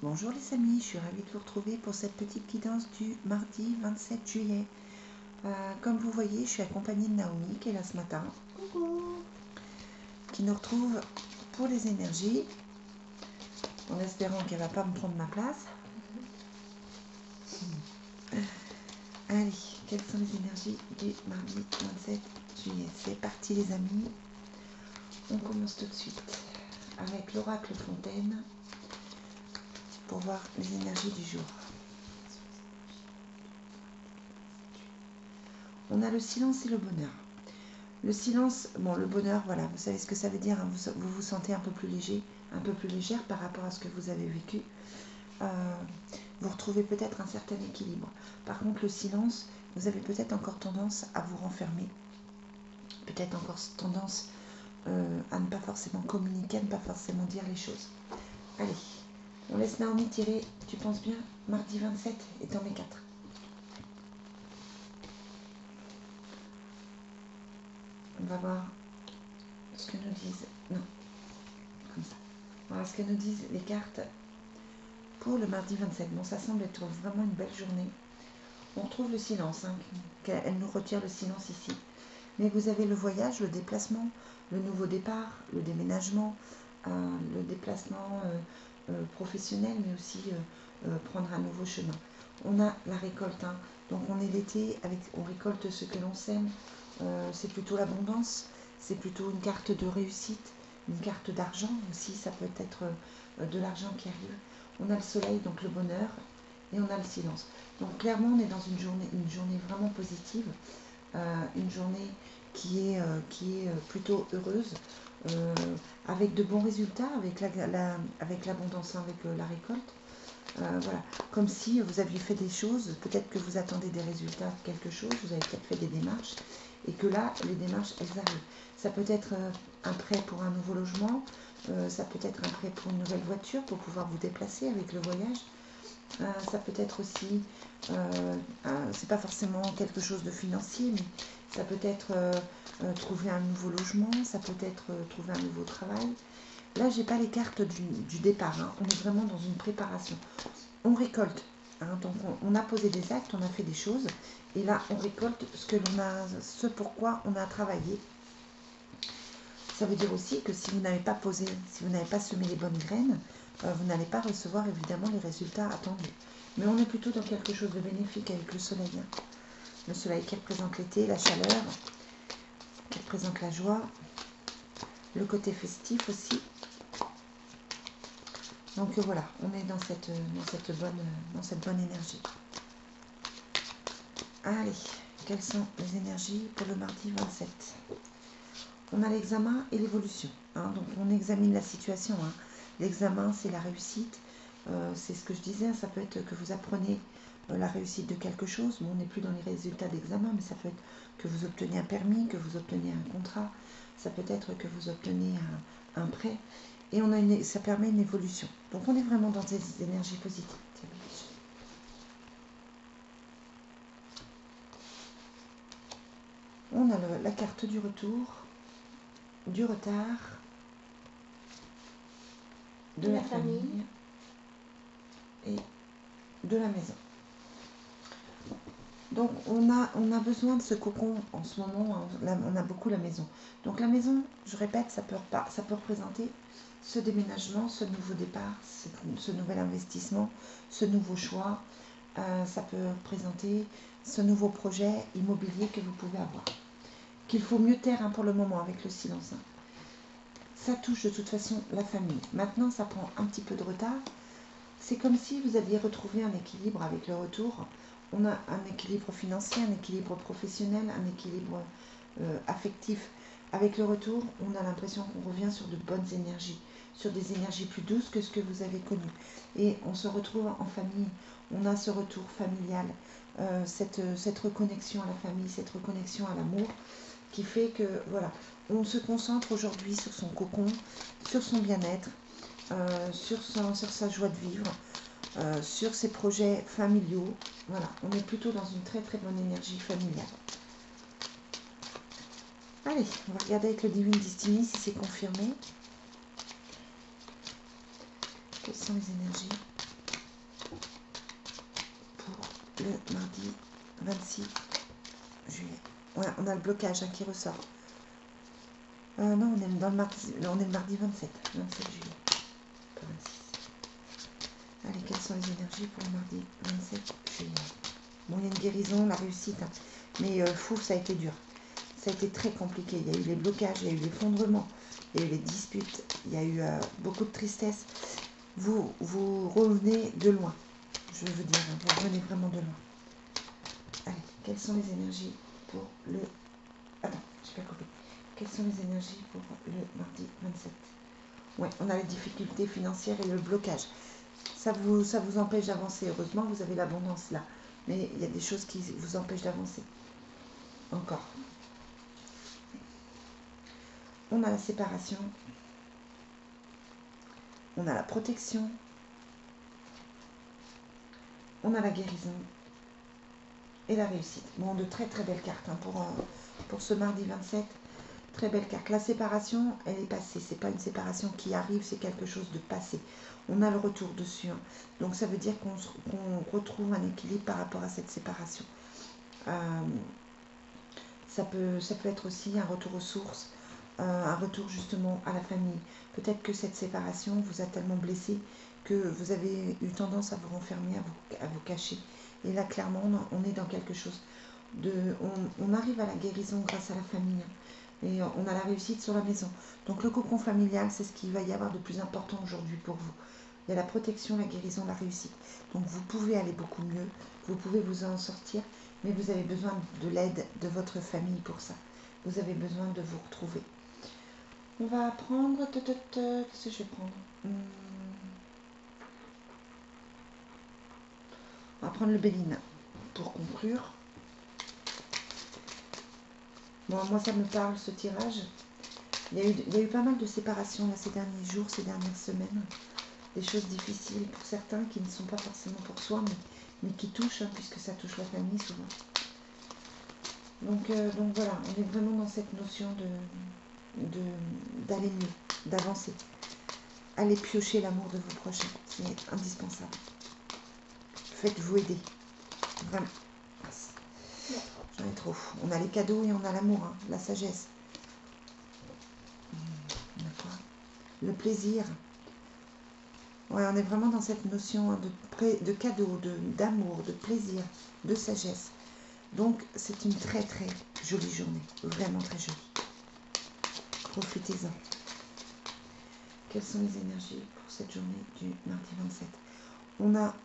Bonjour les amis, je suis ravie de vous retrouver pour cette petite guidance du mardi 27 juillet. Comme vous voyez, je suis accompagnée de Naomi qui est là ce matin. Coucou. Qui nous retrouve pour les énergies, en espérant qu'elle ne va pas me prendre ma place. Allez, quelles sont les énergies du mardi 27 juillet? C'est parti les amis. On commence tout de suite avec l'oracle Fontaine pour voir les énergies du jour. On a le silence et le bonheur. Le silence, bon, le bonheur, voilà, vous savez ce que ça veut dire, hein, vous vous sentez un peu plus léger, un peu plus légère par rapport à ce que vous avez vécu. Vous retrouvez peut-être un certain équilibre. Par contre, le silence, vous avez peut-être encore tendance à vous renfermer, peut-être encore tendance à ne pas forcément communiquer, à ne pas forcément dire les choses. Allez, on laisse Naomi tirer, tu penses bien, mardi 27 étant mes 4. On va voir ce que nous disent. Non, comme ça. Voilà ce que nous disent les cartes pour le mardi 27. Bon, ça semble être vraiment une belle journée. On retrouve le silence. Hein, elle nous retire le silence ici. Mais vous avez le voyage, le déplacement, le nouveau départ, le déménagement, le déplacement professionnel, mais aussi prendre un nouveau chemin. On a la récolte. Hein, donc on est l'été, on récolte ce que l'on sème. C'est plutôt l'abondance. C'est plutôt une carte de réussite, une carte d'argent aussi, ça peut être de l'argent qui arrive. On a le soleil, donc le bonheur, et on a le silence. Donc clairement, on est dans une journée vraiment positive, une journée qui est plutôt heureuse, avec de bons résultats, avec l'abondance, avec la récolte. Voilà, comme si vous aviez fait des choses, peut-être que vous attendez des résultats de quelque chose, vous avez peut-être fait des démarches, et que là, les démarches, elles arrivent. Ça peut être un prêt pour un nouveau logement, ça peut être un prêt pour une nouvelle voiture, pour pouvoir vous déplacer avec le voyage. Ça peut être aussi, c'est pas forcément quelque chose de financier, mais ça peut être trouver un nouveau logement, ça peut être trouver un nouveau travail. Là, j'ai pas les cartes du départ, hein. On est vraiment dans une préparation. On récolte, hein. Donc on a posé des actes, on a fait des choses, et là on récolte ce pourquoi on a travaillé. Ça veut dire aussi que si vous n'avez pas posé, si vous n'avez pas semé les bonnes graines, vous n'allez pas recevoir évidemment les résultats attendus. Mais on est plutôt dans quelque chose de bénéfique avec le soleil. Hein. Le soleil qui représente l'été, la chaleur, qui représente la joie, le côté festif aussi. Donc voilà, on est dans cette bonne énergie. Allez, quelles sont les énergies pour le mardi 27? On a l'examen et l'évolution. Hein, donc on examine la situation. Hein. L'examen, c'est la réussite. C'est ce que je disais, ça peut être que vous apprenez la réussite de quelque chose. Bon, on n'est plus dans les résultats d'examen, mais ça peut être que vous obtenez un permis, que vous obtenez un contrat. Ça peut être que vous obtenez un prêt. Et ça permet une évolution. Donc on est vraiment dans des énergies positives. On a la carte du retour, du retard, de la famille et de la maison. Donc on a besoin de ce cocon en ce moment, hein, on a beaucoup la maison. Donc la maison, je répète, ça peut représenter ce déménagement, ce nouveau départ, ce nouvel investissement, ce nouveau choix. Ça peut représenter ce nouveau projet immobilier que vous pouvez avoir. Qu'il faut mieux taire, hein, pour le moment avec le silence. Hein. Ça touche de toute façon la famille. Maintenant, ça prend un petit peu de retard. C'est comme si vous aviez retrouvé un équilibre avec le retour. On a un équilibre financier, un équilibre professionnel, un équilibre affectif. Avec le retour, on a l'impression qu'on revient sur de bonnes énergies, sur des énergies plus douces que ce que vous avez connu. Et on se retrouve en famille, on a ce retour familial, cette reconnexion à la famille, cette reconnexion à l'amour, qui fait que, voilà, on se concentre aujourd'hui sur son cocon, sur son bien-être, sur sa joie de vivre, sur ses projets familiaux. Voilà, on est plutôt dans une très très bonne énergie familiale. Allez, on va regarder avec le Divine Destiny si c'est confirmé. Quelles sont les énergies le mardi 26 juillet. Ouais, on a le blocage hein, qui ressort. Non, on est dans le mardi, on est le mardi 27 juillet. Pas 26. Allez, quelles sont les énergies pour le mardi 27 juillet? Bon, il y a une guérison, la réussite, hein. Mais fou, ça a été dur. Ça a été très compliqué. Il y a eu les blocages, il y a eu l'effondrement, il y a eu les disputes, il y a eu beaucoup de tristesse. Vous revenez de loin, je veux dire, hein, vous revenez vraiment de loin. Allez, quelles sont les énergies pour le... Attends, j'ai pas coupé. Quelles sont les énergies pour le mardi 27? Ouais, on a les difficultés financières et le blocage. Ça vous empêche d'avancer. Heureusement, vous avez l'abondance là. Mais il y a des choses qui vous empêchent d'avancer. Encore. On a la séparation. On a la protection. On a la guérison. Et la réussite. Bon, de très très belles cartes hein, pour ce mardi 27. Très belle carte. La séparation, elle est passée. C'est pas une séparation qui arrive, c'est quelque chose de passé. On a le retour dessus. Hein. Donc ça veut dire qu'on retrouve un équilibre par rapport à cette séparation. Ça peut être aussi un retour aux sources, un retour justement à la famille. Peut-être que cette séparation vous a tellement blessé que vous avez eu tendance à vous renfermer, à vous cacher. Et là, clairement, on est dans quelque chose de... On arrive à la guérison grâce à la famille. Hein. Et on a la réussite sur la maison. Donc le cocon familial, c'est ce qu'il va y avoir de plus important aujourd'hui pour vous. Il y a la protection, la guérison, la réussite. Donc vous pouvez aller beaucoup mieux, vous pouvez vous en sortir, mais vous avez besoin de l'aide de votre famille pour ça. Vous avez besoin de vous retrouver. On va prendre... Qu'est-ce que je vais prendre? On va prendre le Béline pour conclure. Bon, moi, ça me parle, ce tirage. Il y a eu pas mal de séparations là, ces derniers jours, ces dernières semaines. Des choses difficiles pour certains qui ne sont pas forcément pour soi, mais qui touchent, hein, puisque ça touche la famille souvent. Donc voilà, on est vraiment dans cette notion d'aller mieux, d'avancer. Allez piocher l'amour de vos prochains, c'est indispensable. Faites-vous aider, vraiment. J'en ai trop. On a les cadeaux et on a l'amour, hein, la sagesse. D'accord. Le plaisir. Ouais, on est vraiment dans cette notion hein, de cadeau, d'amour, de plaisir, de sagesse. Donc, c'est une très très jolie journée. Vraiment très jolie. Profitez-en. Quelles sont les énergies pour cette journée du mardi 27? On a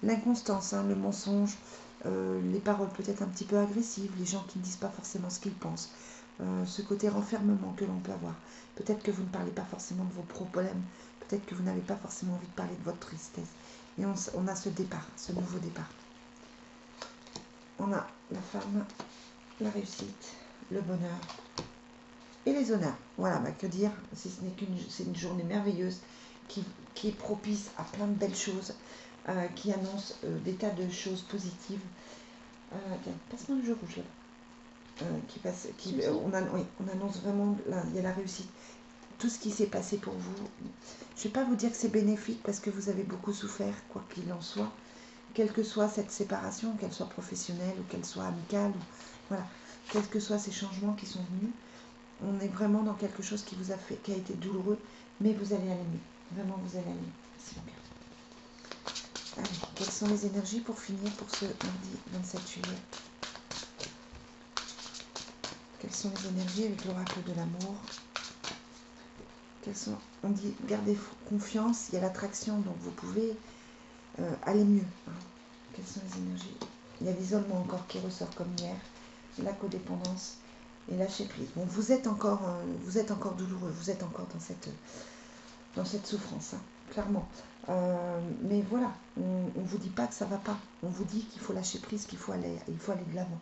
l'inconstance, hein, le mensonge, les paroles peut-être un petit peu agressives, les gens qui ne disent pas forcément ce qu'ils pensent, ce côté renfermement que l'on peut avoir. Peut-être que vous ne parlez pas forcément de vos problèmes, peut-être que vous n'avez pas forcément envie de parler de votre tristesse. Et on a ce départ, ce nouveau départ. On a la femme, la réussite, le bonheur et les honneurs. Voilà, bah, que dire, si ce n'est c'est une journée merveilleuse qui est propice à plein de belles choses, qui annonce des tas de choses positives. Tiens, passe-moi le jeu rouge là. On annonce vraiment, là, il y a la réussite. Tout ce qui s'est passé pour vous, je ne vais pas vous dire que c'est bénéfique parce que vous avez beaucoup souffert, quoi qu'il en soit. Quelle que soit cette séparation, qu'elle soit professionnelle ou qu'elle soit amicale, ou, voilà, quels que soient ces changements qui sont venus, on est vraiment dans quelque chose qui vous a fait, qui a été douloureux, mais vous allez aller mieux. Vraiment, vous allez aller mieux. C'est bon. Allez, quelles sont les énergies pour finir pour ce mardi 27 juillet? Quelles sont les énergies avec l'oracle de l'amour? On dit gardez confiance, il y a l'attraction, donc vous pouvez aller mieux. Hein. Quelles sont les énergies? Il y a l'isolement encore qui ressort comme hier, la codépendance et lâcher prise. Bon, vous êtes encore douloureux, vous êtes encore dans cette souffrance, hein, clairement. Mais voilà, on ne vous dit pas que ça ne va pas. On vous dit qu'il faut lâcher prise, qu'il faut aller de l'avant.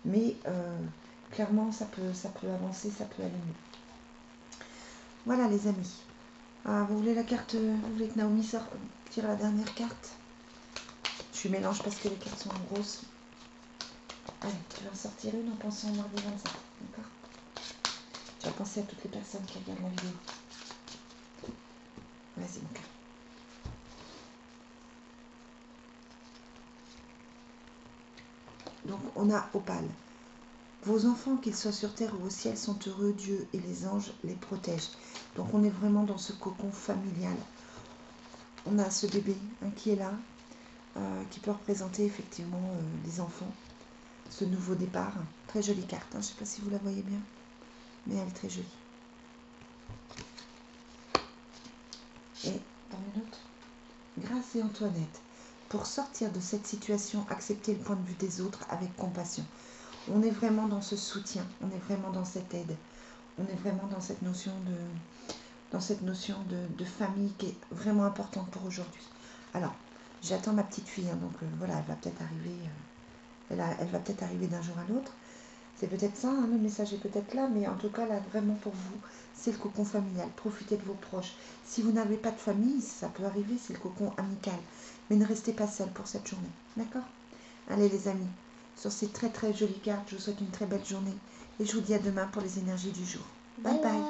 Mais clairement, ça peut avancer, ça peut aller mieux. Voilà les amis. Vous voulez la carte, vous voulez que Naomi tire la dernière carte? Je mélange parce que les cartes sont en grosse. Allez, tu vas en sortir une en pensant au mardi 27. D'accord? Tu vas penser à toutes les personnes qui regardent la vidéo. Vas-y mon cœur. 。 . 。 . . . . . . . . . . . . . . . . . . . . . . . . . . . . . . . . . 。 . . . . . . . . . 。 . . . 。 . 。 . . Donc on a opale. Vos enfants, qu'ils soient sur terre ou au ciel, sont heureux. Dieu et les anges les protègent. Donc on est vraiment dans ce cocon familial. On a ce bébé qui est là, qui peut représenter effectivement les enfants. Ce nouveau départ. Très jolie carte. Je ne sais pas si vous la voyez bien, mais elle est très jolie. Et dans une autre, Grâce et Antoinette. Pour sortir de cette situation, accepter le point de vue des autres avec compassion. On est vraiment dans ce soutien, on est vraiment dans cette aide, on est vraiment dans cette notion de famille qui est vraiment importante pour aujourd'hui. Alors, j'attends ma petite fille, donc voilà, elle va peut-être arriver, elle va peut-être arriver d'un jour à l'autre. C'est peut-être ça, le message est peut-être là, mais en tout cas, là, vraiment pour vous, c'est le cocon familial. Profitez de vos proches. Si vous n'avez pas de famille, ça peut arriver, c'est le cocon amical. Mais ne restez pas seul pour cette journée, d'accord? Allez les amis, sur ces très très jolies cartes, je vous souhaite une très belle journée et je vous dis à demain pour les énergies du jour. Bye bye.